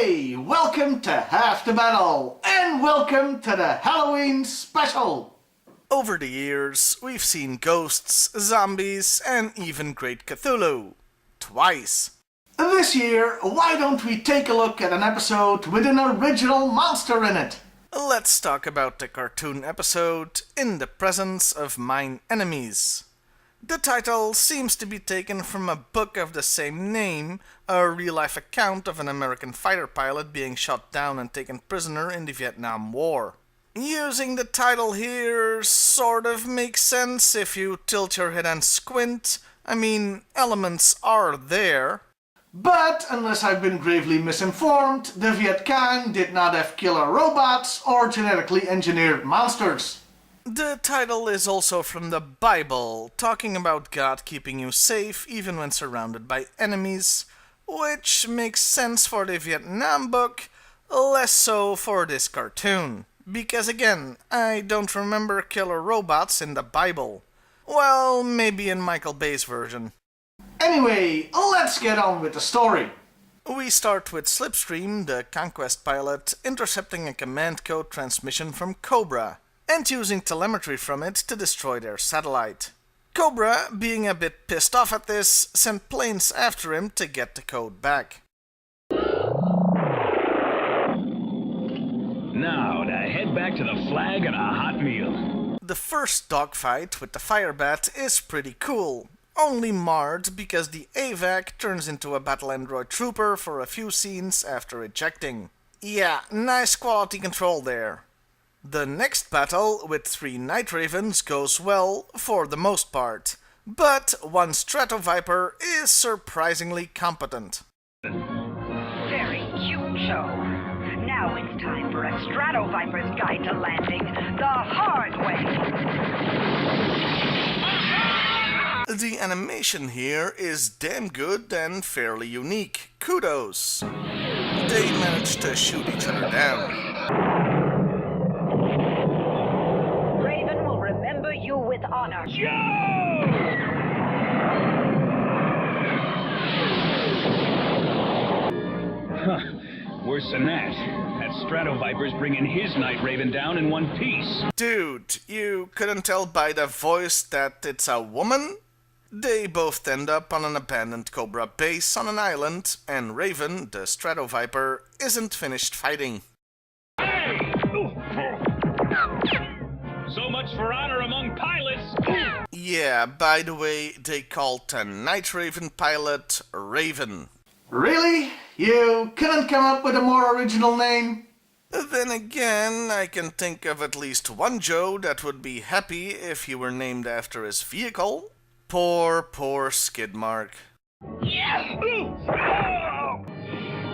Hey, welcome to Half the Battle, and welcome to the Halloween special! Over the years, we've seen ghosts, zombies, and even Great Cthulhu. Twice. This year, why don't we take a look at an episode with an original monster in it? Let's talk about the cartoon episode, In the Presence of Mine Enemies. The title seems to be taken from a book of the same name, a real-life account of an American fighter pilot being shot down and taken prisoner in the Vietnam War. Using the title here sort of makes sense if you tilt your head and squint. I mean, elements are there. But, unless I've been gravely misinformed, the Viet Cong did not have killer robots or genetically engineered monsters. The title is also from the Bible, talking about God keeping you safe even when surrounded by enemies, which makes sense for the Vietnam book, less so for this cartoon. Because again, I don't remember killer robots in the Bible. Well, maybe in Michael Bay's version. Anyway, let's get on with the story. We start with Slipstream, the Conquest pilot, intercepting a command code transmission from Cobra, and using telemetry from it to destroy their satellite. Cobra, being a bit pissed off at this, sent planes after him to get the code back. Now to head back to the flag and a hot meal. The first dogfight with the Firebat is pretty cool, only marred because the AVAC turns into a battle android trooper for a few scenes after ejecting. Yeah, nice quality control there. The next battle with 3 Night Ravens goes well for the most part, but one Stratoviper is surprisingly competent. Very cute show. Now it's time for a Stratoviper's guide to landing the hard way. The animation here is damn good and fairly unique. Kudos. They managed to shoot each other down. You with honor. Worse than that. That Stratoviper's bringing his Night Raven down in one piece. Dude, you couldn't tell by the voice that it's a woman? They both end up on an abandoned Cobra base on an island, and Raven, the Stratoviper, isn't finished fighting. So much for honor among pilots! Yeah, by the way, they called the Night Raven pilot Raven. Really? You couldn't come up with a more original name? Then again, I can think of at least one Joe that would be happy if he were named after his vehicle. Poor Skidmark.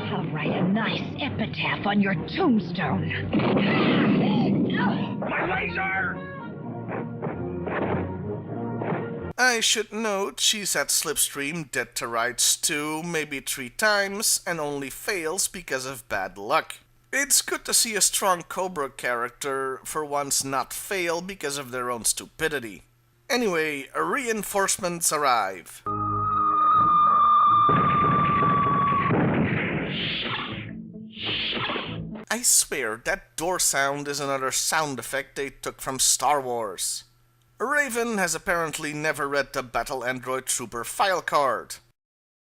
I'll write a nice epitaph on your tombstone. My laser! I should note she's at Slipstream dead to rights 2, maybe 3 times, and only fails because of bad luck. It's good to see a strong Cobra character for once not fail because of their own stupidity. Anyway, reinforcements arrive. I swear that door sound is another sound effect they took from Star Wars. Raven has apparently never read the Battle Android Trooper file card.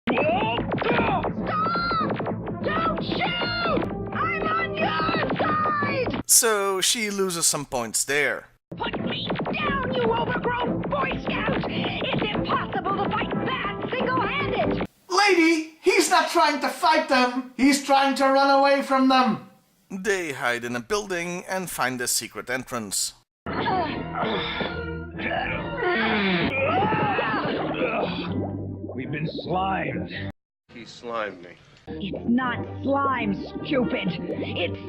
Stop! Don't shoot! I'm on your side! So she loses some points there. Put me down, you overgrown Boy Scout! It's impossible to fight that single-handed! Lady, he's not trying to fight them, he's trying to run away from them. They hide in a building and find a secret entrance. We've been slimed. He slimed me. It's not slime, stupid. It's,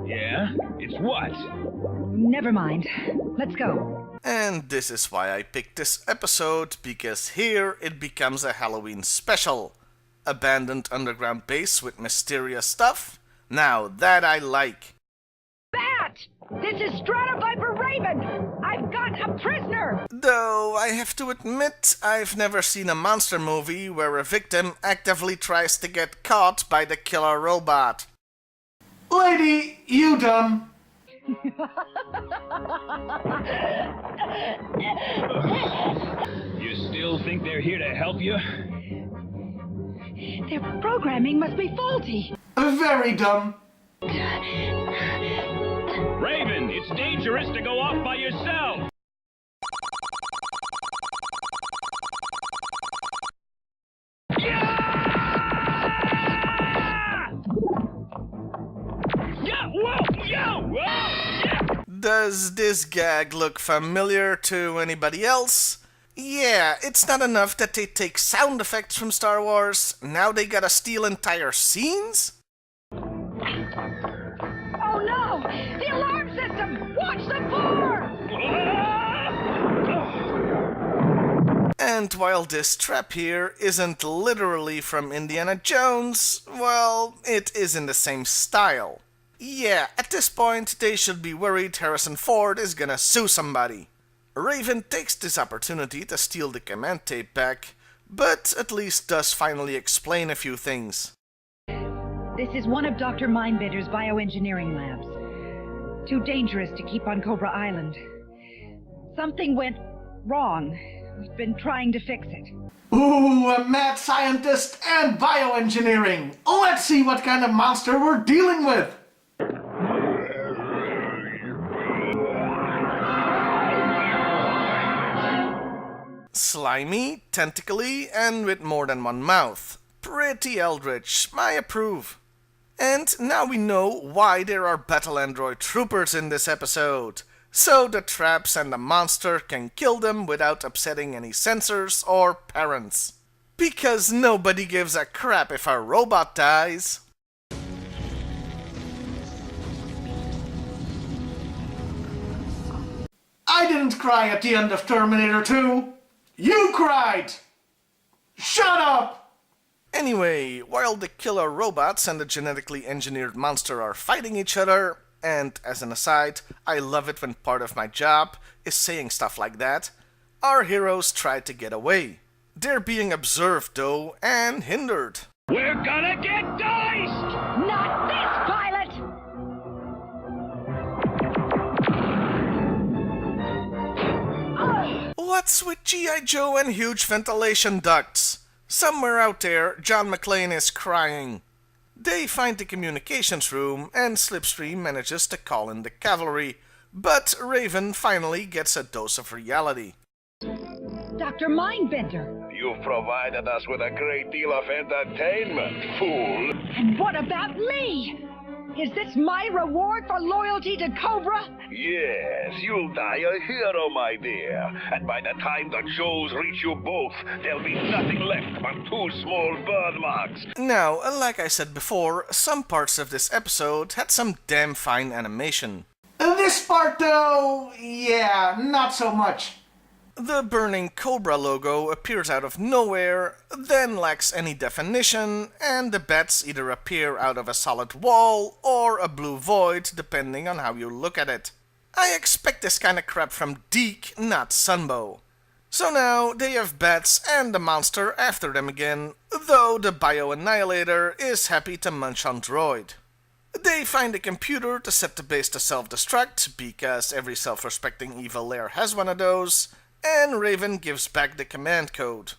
Yeah? It's what? never mind. Let's go. And this is why I picked this episode, because here it becomes a Halloween special. Abandoned underground base with mysterious stuff? Now that I like. Bat! This is Stratoviper Raven! I've got a prisoner! Though I have to admit, I've never seen a monster movie where a victim actively tries to get caught by the killer robot. Lady, you done. You still think they're here to help you? Their programming must be faulty. Very dumb. Raven, it's dangerous to go off by yourself! Yeah! Whoa! Yeah! Whoa! Yeah! Does this gag look familiar to anybody else? Yeah, it's not enough that they take sound effects from Star Wars, now they gotta steal entire scenes? Oh no! The alarm system! Watch the floor! And while this trap here isn't literally from Indiana Jones, well, it is in the same style. Yeah, at this point they should be worried Harrison Ford is gonna sue somebody. Raven takes this opportunity to steal the command tape back, but at least does finally explain a few things. This is one of Dr. Mindbender's bioengineering labs. Too dangerous to keep on Cobra Island. Something went wrong. We've been trying to fix it. Ooh, a mad scientist and bioengineering. Let's see what kind of monster we're dealing with. Slimy, tentacly, and with more than one mouth. Pretty eldritch, I approve. And now we know why there are battle android troopers in this episode. So the traps and the monster can kill them without upsetting any censors or parents. Because nobody gives a crap if a robot dies. I didn't cry at the end of Terminator 2. You cried! Shut up! Anyway, while the killer robots and the genetically engineered monster are fighting each other, and as an aside, I love it when part of my job is saying stuff like that, our heroes try to get away. They're being observed though, and hindered. We're gonna get diced! Not this, pilot! What's with G.I.Joe and huge ventilation ducts? Somewhere out there, John McClane is crying. They find the communications room, and Slipstream manages to call in the cavalry, but Raven finally gets a dose of reality. Dr. Mindbender! You've provided us with a great deal of entertainment, fool. And what about me? Is this my reward for loyalty to Cobra? Yes, you'll die a hero, my dear. And by the time the Joes reach you both, there'll be nothing left but 2 small birthmarks. Now, like I said before, some parts of this episode had some damn fine animation. This part though, yeah, not so much. The burning Cobra logo appears out of nowhere, then lacks any definition, and the bats either appear out of a solid wall or a blue void, depending on how you look at it. I expect this kind of crap from Deke, not Sunbow. So now they have bats and the monster after them again, though the Bio-Annihilator is happy to munch on Droid. They find a computer to set the base to self-destruct, because every self-respecting evil lair has one of those, and Raven gives back the command code.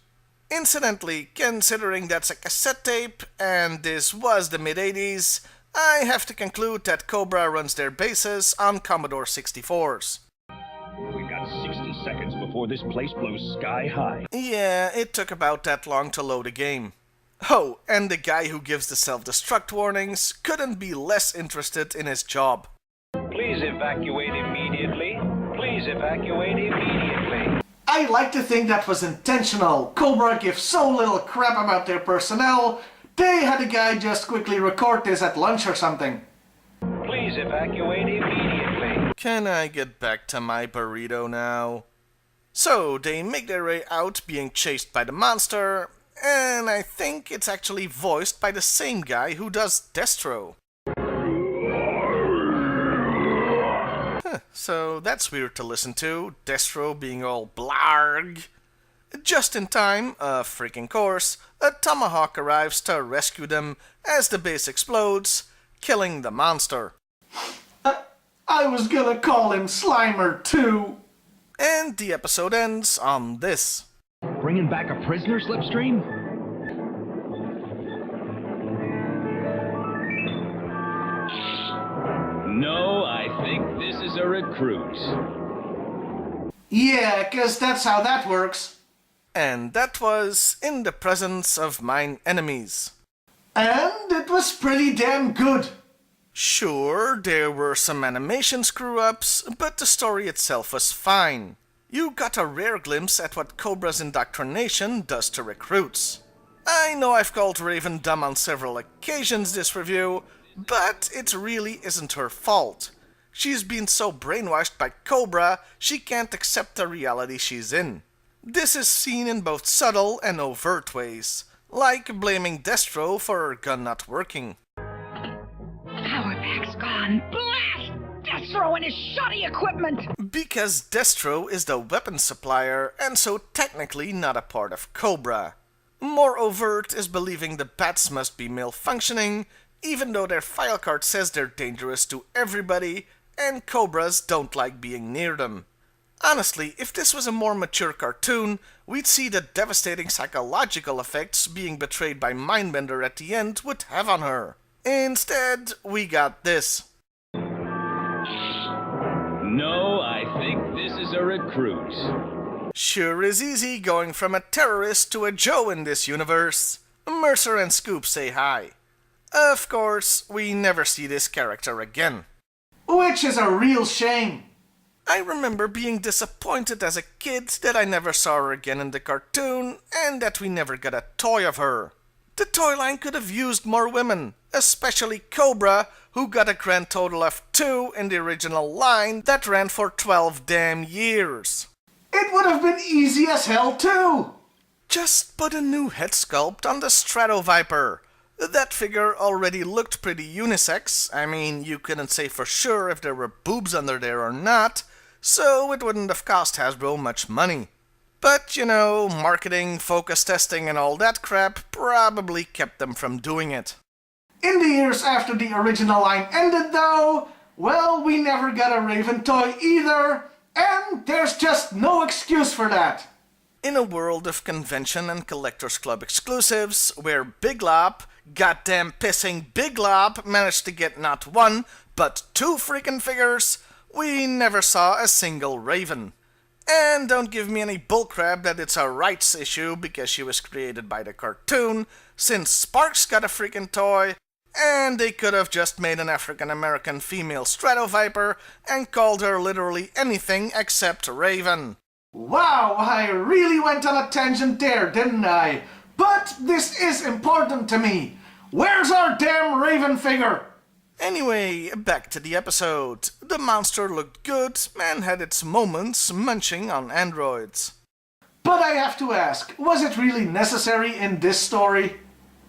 Incidentally, considering that's a cassette tape, and this was the mid-80s, I have to conclude that Cobra runs their bases on Commodore 64s. We've got 60 seconds before this place blows sky high. Yeah, it took about that long to load a game. Oh, and the guy who gives the self-destruct warnings couldn't be less interested in his job. Please evacuate immediately. Please evacuate immediately. I like to think that was intentional. Cobra gives so little crap about their personnel, they had a guy just quickly record this at lunch or something. Please evacuate immediately. Can I get back to my burrito now? So, they make their way out being chased by the monster, and I think it's actually voiced by the same guy who does Destro. So that's weird to listen to, Destro being all blarg. Just in time, of freaking course, a tomahawk arrives to rescue them as the base explodes, killing the monster. I was gonna call him Slimer too. And the episode ends on this. Bringing back a prisoner, Slipstream? No, I think this is a recruit. Yeah, 'cause that's how that works. And that was In the Presence of Mine Enemies. And it was pretty damn good. Sure, there were some animation screw-ups, but the story itself was fine. You got a rare glimpse at what Cobra's indoctrination does to recruits. I know I've called Raven dumb on several occasions this review, but it really isn't her fault. She's been so brainwashed by Cobra, she can't accept the reality she's in. This is seen in both subtle and overt ways, like blaming Destro for her gun not working. Power pack's gone. Blast! Destro and his shoddy equipment! Because Destro is the weapon supplier and so technically not a part of Cobra. More overt is believing the bats must be malfunctioning, even though their file card says they're dangerous to everybody and Cobras don't like being near them. Honestly, if this was a more mature cartoon, we'd see the devastating psychological effects being betrayed by Mindbender at the end would have on her. Instead, we got this. No, I think this is a recruit. Sure is easy going from a terrorist to a Joe in this universe. Mercer and Scoop say hi. Of course, we never see this character again. Which is a real shame. I remember being disappointed as a kid that I never saw her again in the cartoon and that we never got a toy of her. The toy line could have used more women, especially Cobra, who got a grand total of 2 in the original line that ran for 12 damn years. It would have been easy as hell too. Just put a new head sculpt on the Strato Viper. That figure already looked pretty unisex. I mean, you couldn't say for sure if there were boobs under there or not, so it wouldn't have cost Hasbro much money. But, you know, marketing, focus testing and all that crap probably kept them from doing it. In the years after the original line ended though, well, we never got a Raven toy either, and there's just no excuse for that. In a world of convention and collectors club exclusives, where Big Lop, goddamn pissing Big Lop, managed to get not 1, but 2 freaking figures, we never saw a single Raven. And don't give me any bullcrap that it's a rights issue because she was created by the cartoon, since Sparks got a freaking toy, and they could have just made an African-American female Strato Viper and called her literally anything except Raven. Wow, I really went on a tangent there, didn't I? But this is important to me. Where's our damn Raven figure? Anyway, back to the episode. The monster looked good and had its moments munching on androids. But I have to ask, was it really necessary in this story?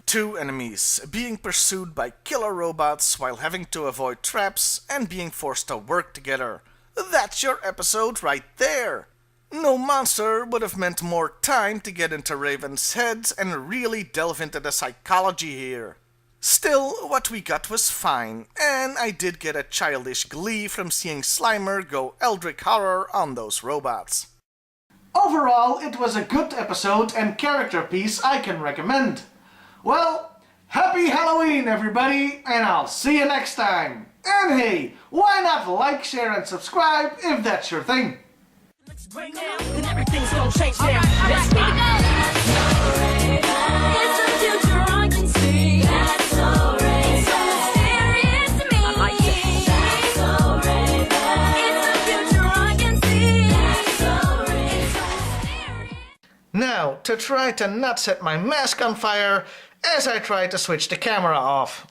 2 enemies being pursued by killer robots while having to avoid traps and being forced to work together. That's your episode right there. No monster would have meant more time to get into Raven's head and really delve into the psychology here. Still, what we got was fine, and I did get a childish glee from seeing Slimer go Eldritch Horror on those robots. Overall, it was a good episode and character piece I can recommend. Well, happy Halloween everybody, and I'll see you next time. And hey, why not like, share and subscribe if that's your thing. Right now, and everything's gonna change now. Let's go. It's the future I can see. That's so Raven. It's so mysterious to me. I like it. That's so Raven. It's the future I can see. That's so Raven. It's so mysterious. Now, to try to not set my mask on fire as I try to switch the camera off.